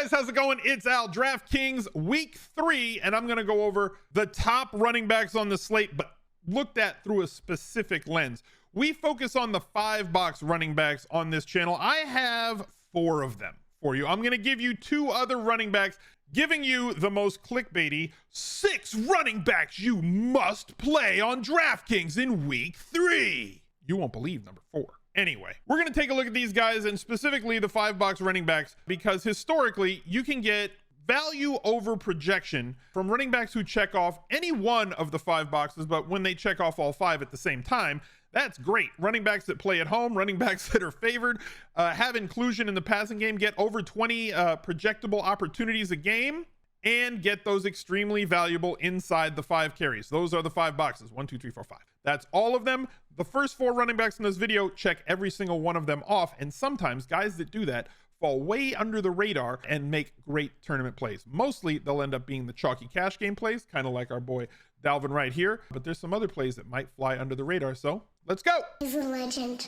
guys, how's it going? It's Al, DraftKings week 3, and I'm going to go over the top running backs on the slate, but looked at through a specific lens. We focus on the 5-box running backs on this channel. I have 4 of them for you. I'm going to give you 2 other running backs, giving you the most clickbaity 6 running backs you must play on DraftKings in week 3. You won't believe number 4. Anyway, we're going to take a look at these guys, and specifically the 5-box running backs, because historically you can get value over projection from running backs who check off any one of the 5 boxes, but when they check off all 5 at the same time, that's great. Running backs that play at home, running backs that are favored, have inclusion in the passing game, get over 20 projectable opportunities a game, and get those extremely valuable inside the 5 carries. Those are the 5 boxes. 1, 2, 3, 4, 5. That's all of them. The first 4 running backs in this video, check every single one of them off. And sometimes guys that do that fall way under the radar and make great tournament plays. Mostly they'll end up being the chalky cash game plays, kind of like our boy Dalvin right here. But there's some other plays that might fly under the radar. So let's go. He's a legend.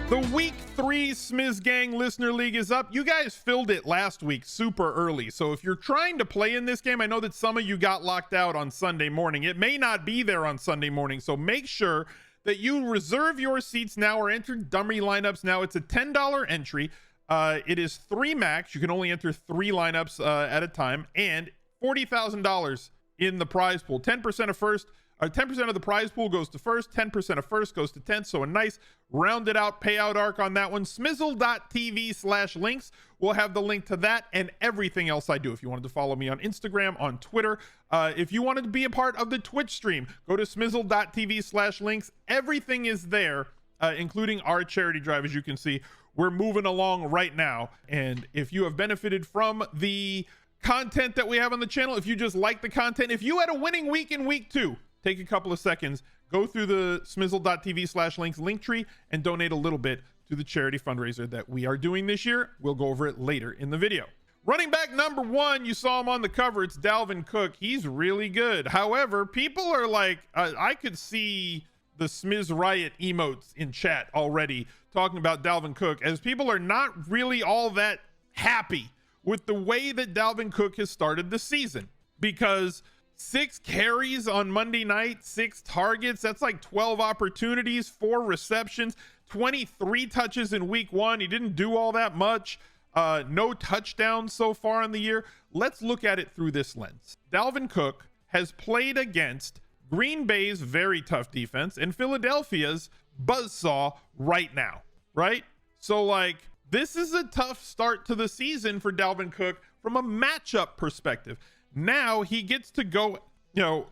The week 3 Smiz Gang Listener League is up. You guys filled it last week super early. So if you're trying to play in this game, I know that some of you got locked out on Sunday morning. It may not be there on Sunday morning. So make sure that you reserve your seats now or enter dummy lineups now. It's a $10 entry. It is 3 max. You can only enter 3 lineups at a time, and $40,000 in the prize pool. 10% of first. 10% of the prize pool goes to first, 10% of first goes to 10th. So a nice rounded out payout arc on that one. Smizzle.tv/links. We'll have the link to that and everything else I do. If you wanted to follow me on Instagram, on Twitter, if you wanted to be a part of the Twitch stream, go to smizzle.tv/links. Everything is there, including our charity drive. As you can see, we're moving along right now. And if you have benefited from the content that we have on the channel, if you just like the content, if you had a winning week in week 2, take a couple of seconds, go through the smizzle.tv/links link tree and donate a little bit to the charity fundraiser that we are doing this year. We'll go over it later in the video. Running back number 1, you saw him on the cover. It's Dalvin Cook. He's really good. However, people are like, I could see the Smiz Riot emotes in chat already talking about Dalvin Cook, as people are not really all that happy with the way that Dalvin Cook has started the season, because 6 carries on Monday night, 6 targets, that's like 12 opportunities, 4 receptions, 23 touches in week 1. He didn't do all that much. No touchdowns so far in the year. Let's look at it through this lens. Dalvin Cook has played against Green Bay's very tough defense and Philadelphia's buzzsaw right now, right? So like, this is a tough start to the season for Dalvin Cook from a matchup perspective. Now he gets to go,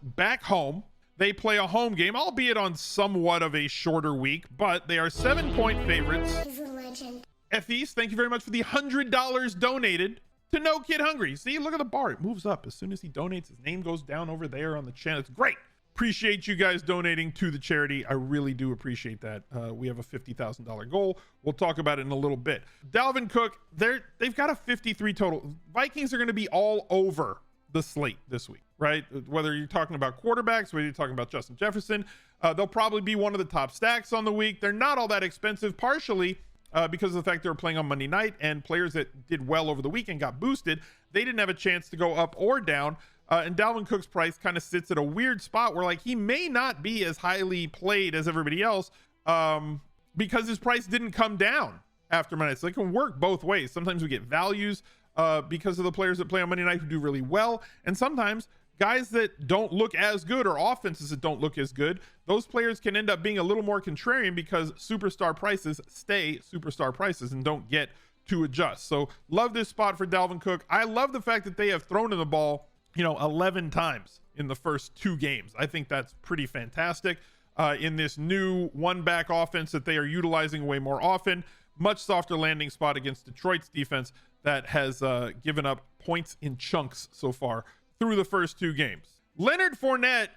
back home. They play a home game, albeit on somewhat of a shorter week, but they are 7-point favorites. He's a legend. Ethies, thank you very much for the $100 donated to No Kid Hungry. See, look at the bar. It moves up as soon as he donates. His name goes down over there on the channel. It's great. Appreciate you guys donating to the charity. I really do appreciate that. We have a $50,000 goal. We'll talk about it in a little bit. Dalvin Cook, they've got a 53 total. Vikings are going to be all over the slate this week, right? Whether you're talking about quarterbacks, whether you're talking about Justin Jefferson, they'll probably be one of the top stacks on the week. They're not all that expensive, partially because of the fact they were playing on Monday night, and players that did well over the weekend got boosted. They didn't have a chance to go up or down. And Dalvin Cook's price kind of sits at a weird spot where, like, he may not be as highly played as everybody else because his price didn't come down after Monday night. So it can work both ways. Sometimes we get values because of the players that play on Monday night who do really well. And sometimes guys that don't look as good, or offenses that don't look as good, those players can end up being a little more contrarian because superstar prices stay superstar prices and don't get to adjust. So love this spot for Dalvin Cook. I love the fact that they have thrown him the ball 11 times in the first 2 games. I think that's pretty fantastic in this new 1-back offense that they are utilizing way more often. Much softer landing spot against Detroit's defense that has given up points in chunks so far through the first 2 games. Leonard Fournette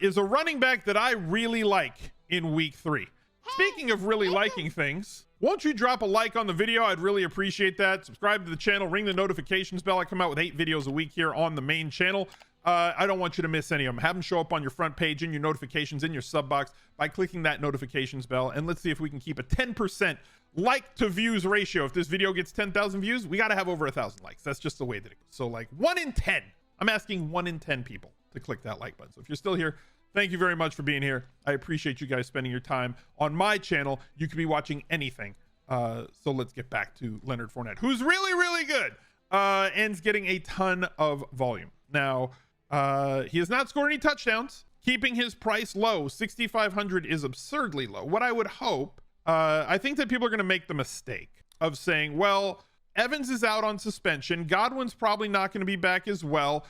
is a running back that I really like in week 3. Speaking of really liking things, won't you drop a like on the video? I'd really appreciate that. Subscribe to the channel, ring the notifications bell. I come out with 8 videos a week here on the main channel. I don't want you to miss any of them. Have them show up on your front page, in your notifications, in your sub box by clicking that notifications bell. And let's see if we can keep a 10% like to views ratio. If this video gets 10,000 views, we got to have over 1,000 likes. That's just the way that it goes. So like 1 in 10. I'm asking 1 in 10 people to click that like button. So if you're still here, thank you very much for being here. I appreciate you guys spending your time on my channel. You could be watching anything. So let's get back to Leonard Fournette, who's really, really good, and's getting a ton of volume. Now, he has not scored any touchdowns, keeping his price low. 6,500 is absurdly low. What I would hope, I think that people are going to make the mistake of saying, well, Evans is out on suspension. Godwin's probably not going to be back as well.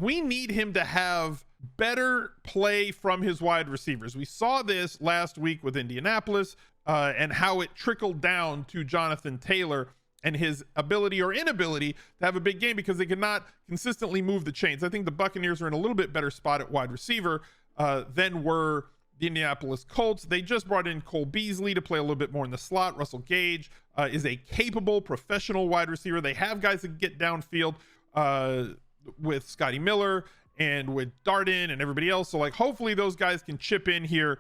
We need him to have better play from his wide receivers. We saw this last week with Indianapolis, and how it trickled down to Jonathan Taylor and his ability or inability to have a big game because they could not consistently move the chains. I think the Buccaneers are in a little bit better spot at wide receiver than were the Indianapolis Colts. They just brought in Cole Beasley to play a little bit more in the slot. Russell Gage is a capable professional wide receiver. They have guys that get downfield with Scotty Miller and with Darden and everybody else. So like, hopefully those guys can chip in here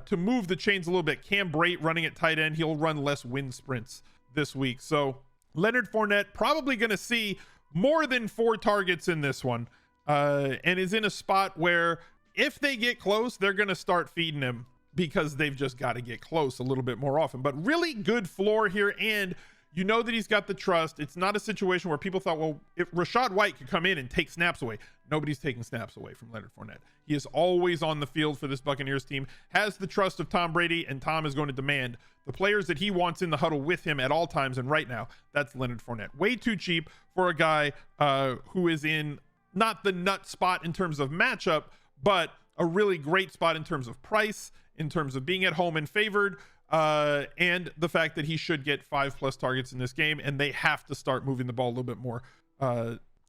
to move the chains a little bit. Cam Brate running at tight end. He'll run less wind sprints this week. So Leonard Fournette probably going to see more than 4 targets in this one, and is in a spot where if they get close, they're going to start feeding him because they've just got to get close a little bit more often. But really good floor here, and you know that he's got the trust. It's not a situation where people thought, well, if Rachaad White could come in and take snaps away. Nobody's taking snaps away from Leonard Fournette. He is always on the field for this Buccaneers team, has the trust of Tom Brady, and Tom is going to demand the players that he wants in the huddle with him at all times. And right now, that's Leonard Fournette. Way too cheap for a guy who is in not the nut spot in terms of matchup, but a really great spot in terms of price, in terms of being at home and favored, and the fact that he should get 5+ targets in this game, and they have to start moving the ball a little bit more.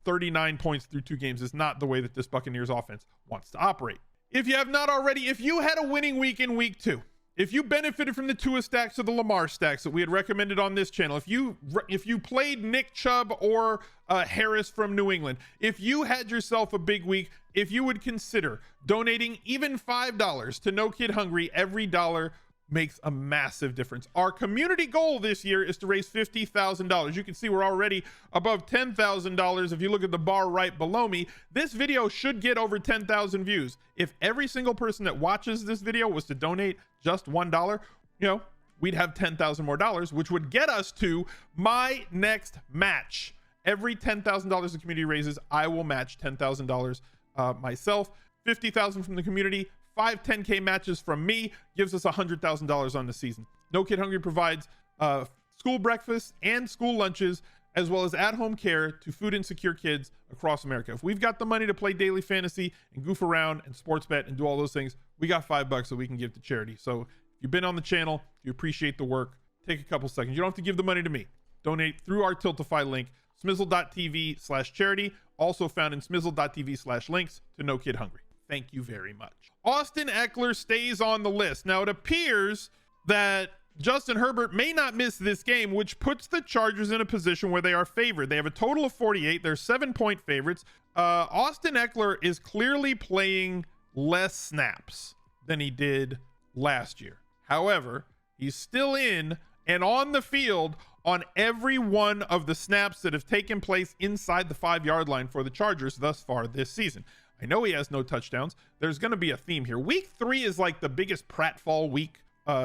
39 points through 2 games is not the way that this Buccaneers offense wants to operate. If you have not already, if you had a winning week in week 2, if you benefited from the Tua stacks or the Lamar stacks that we had recommended on this channel, if you played Nick Chubb or Harris from New England, if you had yourself a big week, if you would consider donating even $5 to No Kid Hungry, every dollar makes a massive difference. Our community goal this year is to raise $50,000. You can see we're already above $10,000. If you look at the bar right below me, this video should get over 10,000 views. If every single person that watches this video was to donate just $1, you know, we'd have $10,000 more dollars, which would get us to my next match. Every $10,000 the community raises, I will match $10,000 myself. $50,000 from the community, 5 10K matches from me gives us $100,000 on the season. No Kid Hungry provides school breakfast and school lunches, as well as at-home care to food insecure kids across America. If we've got the money to play daily fantasy and goof around and sports bet and do all those things, we got $5 that we can give to charity. So if you've been on the channel, if you appreciate the work, take a couple seconds. You don't have to give the money to me. Donate through our Tiltify link, smizzle.tv/charity, also found in smizzle.tv/links to No Kid Hungry. Thank you very much. Austin Ekeler stays on the list. Now, it appears that Justin Herbert may not miss this game, which puts the Chargers in a position where they are favored. They have a total of 48. They're 7-point favorites. Austin Ekeler is clearly playing less snaps than he did last year. However, he's still in and on the field on every one of the snaps that have taken place inside the 5-yard line for the Chargers thus far this season. I know he has no touchdowns. There's going to be a theme here. Week 3 is like the biggest pratfall week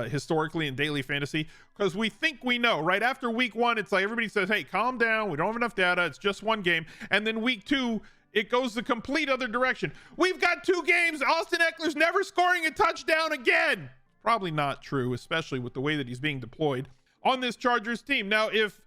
historically in daily fantasy, because we think we know. Right after week 1, it's like everybody says, hey, calm down. We don't have enough data. It's just one game. And then week 2, it goes the complete other direction. We've got 2 games. Austin Ekeler's never scoring a touchdown again. Probably not true, especially with the way that he's being deployed on this Chargers team. Now, if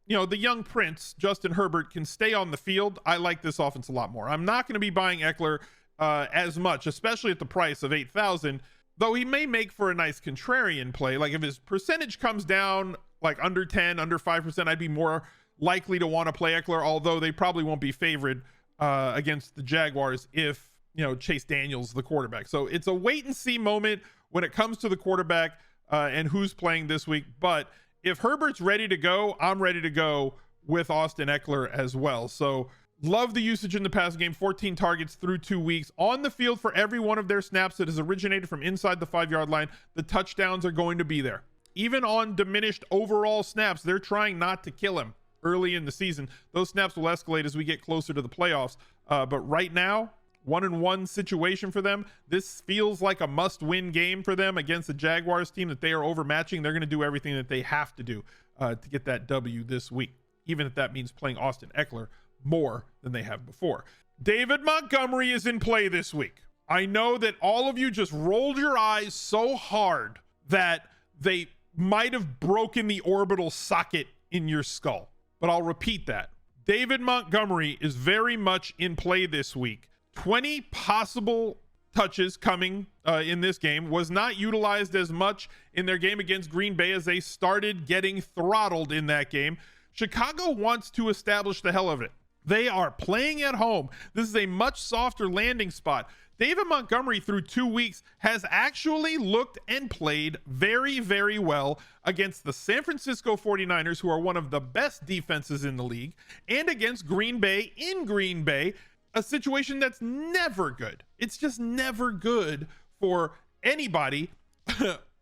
you know, the young prince, Justin Herbert, can stay on the field, I like this offense a lot more. I'm not going to be buying Ekeler as much, especially at the price of $8,000, though he may make for a nice contrarian play. Like if his percentage comes down like under 10, under 5%, I'd be more likely to want to play Ekeler, although they probably won't be favored against the Jaguars if, you know, Chase Daniel's the quarterback. So it's a wait and see moment when it comes to the quarterback and who's playing this week. But if Herbert's ready to go, I'm ready to go with Austin Ekeler as well. So love the usage in the passing game. 14 targets through 2 weeks on the field for every one of their snaps that has originated from inside the 5-yard line. The touchdowns are going to be there. even on diminished overall snaps, they're trying not to kill him early in the season. Those snaps will escalate as we get closer to the playoffs. But right now, 1-1 situation for them. This feels like a must-win game for them against the Jaguars team that they are overmatching. They're going to do everything that they have to do to get that W this week, even if that means playing Austin Ekeler more than they have before. David Montgomery is in play this week. I know that all of you just rolled your eyes so hard that they might have broken the orbital socket in your skull, but I'll repeat that. David Montgomery is very much in play this week. 20 possible touches coming in this game. Was not utilized as much in their game against Green Bay as they started getting throttled in that game. Chicago wants to establish the hell of it. They are playing at home. This is a much softer landing spot. David Montgomery through 2 weeks has actually looked and played very, very well against the San Francisco 49ers, who are one of the best defenses in the league, and against Green Bay in Green Bay, a situation that's never good. It's just never good for anybody,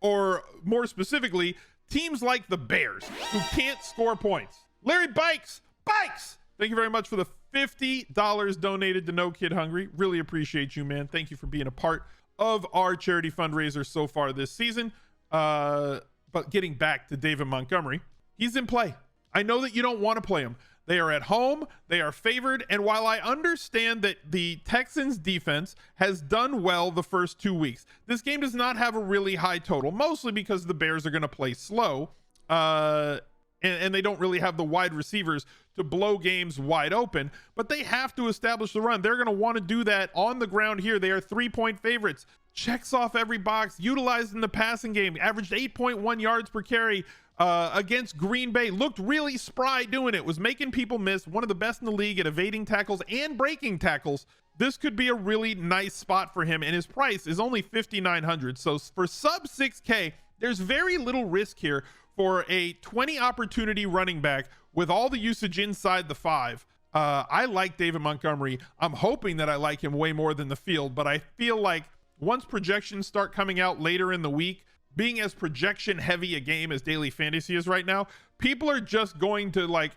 or more specifically, teams like the Bears, who can't score points. Larry Bikes! Thank you very much for the $50 donated to No Kid Hungry. Really appreciate you, man. Thank you for being a part of our charity fundraiser so far this season. But getting back to David Montgomery, he's in play. I know that you don't want to play him. They are at home. They are favored. And while I understand that the Texans defense has done well the first 2 weeks, this game does not have a really high total, mostly because the Bears are going to play slow. And they don't really have the wide receivers to blow games wide open, but they have to establish the run. They're going to want to do that on the ground here. They are 3-point favorites. Checks off every box, utilized in the passing game, averaged 8.1 yards per carry against Green Bay. Looked really spry doing it, was making people miss. One of the best in the league at evading tackles and breaking tackles. This could be a really nice spot for him, and his price is only $5,900. So for sub 6K, there's very little risk here for a 20 opportunity running back with all the usage inside the 5. I like David Montgomery. I'm hoping that I like him way more than the field, but I feel like once projections start coming out later in the week, being as projection heavy a game as daily fantasy is right now, people are just going to like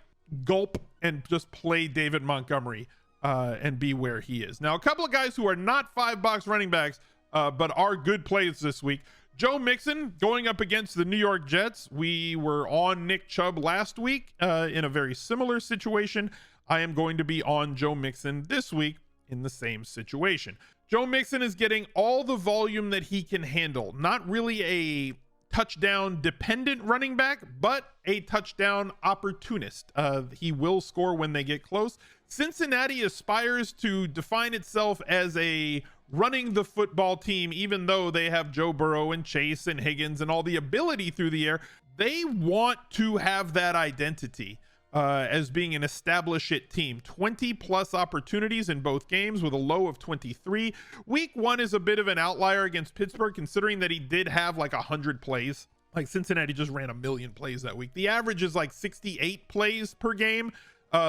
gulp and just play David Montgomery and be where he is. Now, a couple of guys who are not $5 running backs, but are good plays this week. Joe Mixon going up against the New York Jets. We were on Nick Chubb last week in a very similar situation. I am going to be on Joe Mixon this week in the same situation. Joe Mixon is getting all the volume that he can handle. Not really a touchdown dependent running back, but a touchdown opportunist. He will score when they get close. Cincinnati aspires to define itself as a running the football team, even though they have Joe Burrow and Chase and Higgins and all the ability through the air. They want to have that identity as being an establish it team. 20 plus opportunities in both games with a low of 23. Week 1 is a bit of an outlier against Pittsburgh, considering that he did have like 100 plays. Like Cincinnati just ran 1 million plays that week. The average is like 68 plays per game.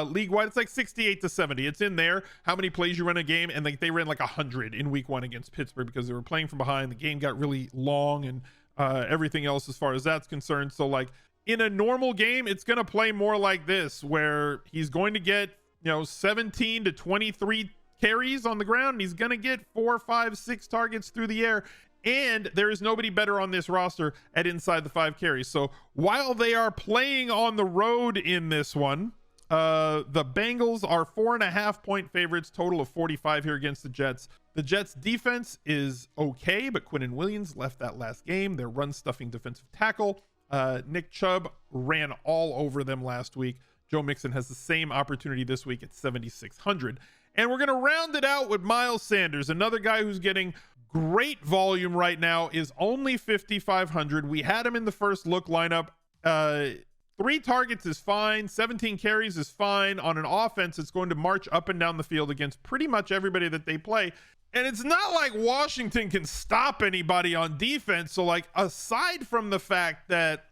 League wide, it's like 68 to 70. It's in there how many plays you run a game, and like they ran like 100 in week 1 against Pittsburgh because they were playing from behind. The game got really long and everything else as far as that's concerned. So like in a normal game, it's going to play more like this, where he's going to get 17 to 23 carries on the ground, and he's going to get 4, 5, 6 targets through the air. And there is nobody better on this roster at inside the 5 carries. So while they are playing on the road in this one, the Bengals are 4.5 point favorites, total of 45 here against the Jets. The Jets defense is okay, but Quinnen Williams left that last game. Their run stuffing defensive tackle, Nick Chubb, ran all over them last week. Joe Mixon has the same opportunity this week at 7,600. And we're going to round it out with Miles Sanders, another guy who's getting great volume right now, is only 5,500. We had him in the first look lineup. 3 targets is fine. 17 carries is fine. On an offense, it's going to march up and down the field against pretty much everybody that they play. And it's not like Washington can stop anybody on defense. So like, aside from the fact that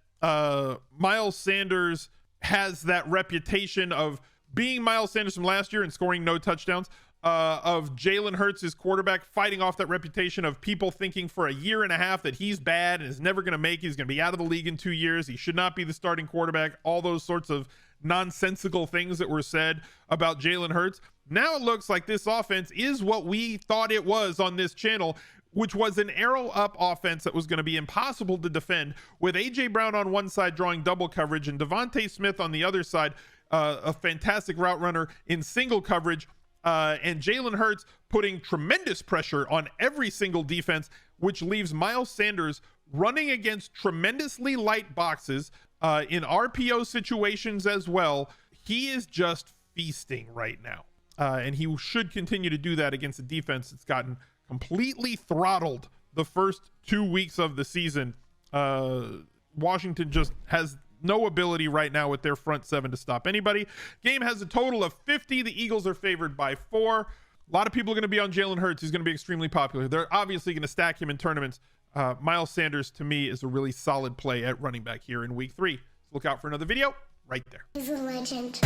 Miles Sanders has that reputation of being Miles Sanders from last year and scoring no touchdowns, of Jalen Hurts, his quarterback, fighting off that reputation of people thinking for a year and a half that he's bad and is never going to make it. He's going to be out of the league in 2 years. He should not be the starting quarterback. All those sorts of nonsensical things that were said about Jalen Hurts. Now it looks like this offense is what we thought it was on this channel, which was an arrow up offense that was going to be impossible to defend, with AJ Brown on one side drawing double coverage and Devontae Smith on the other side, a fantastic route runner in single coverage, and Jalen Hurts putting tremendous pressure on every single defense, which leaves Miles Sanders running against tremendously light boxes in RPO situations as well. He is just feasting right now, and he should continue to do that against a defense that's gotten completely throttled the first 2 weeks of the season. Washington just has no ability right now with their front seven to stop anybody. Game has a total of 50. The Eagles are favored by 4. A lot of people are going to be on Jalen Hurts. He's going to be extremely popular. They're obviously going to stack him in tournaments. Miles Sanders, to me, is a really solid play at running back here in week 3. So look out for another video right there. He's a legend.